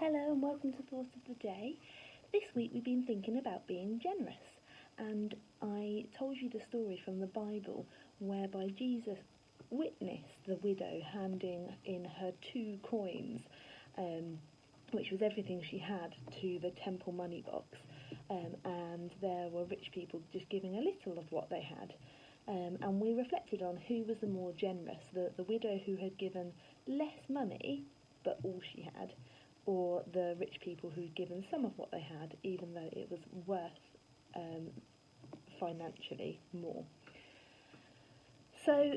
Hello and welcome to Thoughts of the Day. This week we've been thinking about being generous, and I told you the story from the Bible whereby Jesus witnessed the widow handing in her 2 coins, which was everything she had, to the temple money box, and there were rich people just giving a little of what they had. And we reflected on who was the more generous, the widow who had given less money but all she had, or the rich people who'd given some of what they had, even though it was worth financially more. So,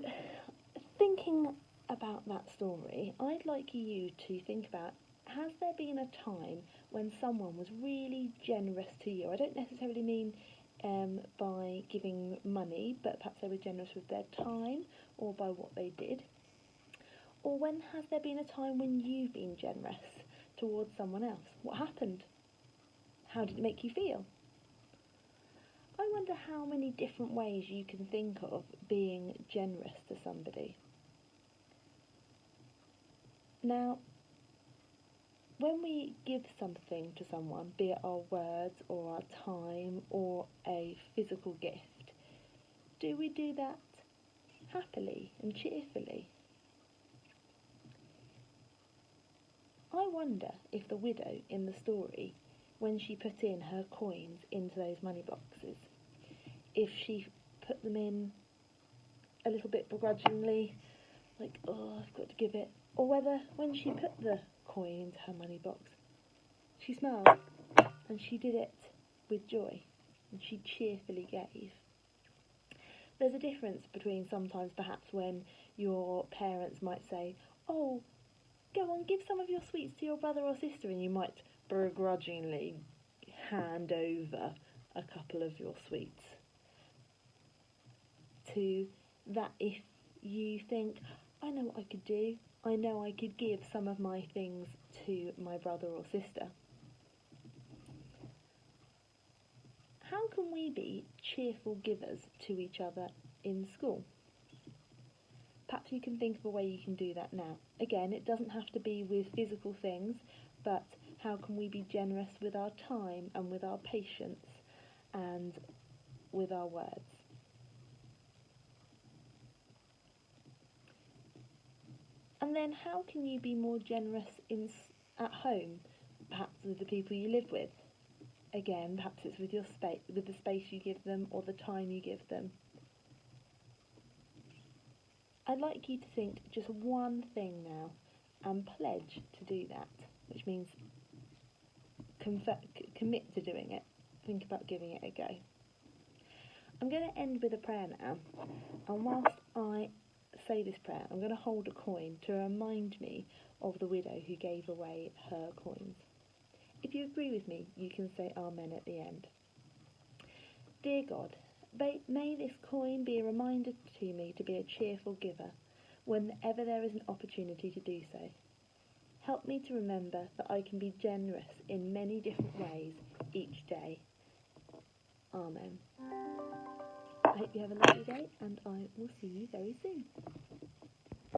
thinking about that story, I'd like you to think about, has there been a time when someone was really generous to you? I don't necessarily mean by giving money, but perhaps they were generous with their time or by what they did. Or when has there been a time when you've been generous towards someone else? What happened? How did it make you feel? I wonder how many different ways you can think of being generous to somebody. Now, when we give something to someone, be it our words or our time or a physical gift, do we do that happily and cheerfully? I wonder if the widow in the story, when she put in her coins into those money boxes, if she put them in a little bit begrudgingly, like, oh, I've got to give it, or whether when she put the coin into her money box, she smiled and she did it with joy and she cheerfully gave. There's a difference between sometimes perhaps when your parents might say, oh, go on, give some of your sweets to your brother or sister, and you might begrudgingly hand over a couple of your sweets. To that, if you think, I know what I could do, I know I could give some of my things to my brother or sister. How can we be cheerful givers to each other in school? Perhaps you can think of a way you can do that now. Again, it doesn't have to be with physical things, but how can we be generous with our time and with our patience and with our words? And then how can you be more generous at home, perhaps with the people you live with? Again, perhaps it's with your with the space you give them or the time you give them. I'd like you to think just one thing now and pledge to do that, which means commit to doing it. Think about giving it a go. I'm going to end with a prayer now, and whilst I say this prayer, I'm going to hold a coin to remind me of the widow who gave away her coins. If you agree with me, you can say Amen at the end. Dear God, may this coin be a reminder to me to be a cheerful giver whenever there is an opportunity to do so. Help me to remember that I can be generous in many different ways each day. Amen. I hope you have a lovely day, and I will see you very soon.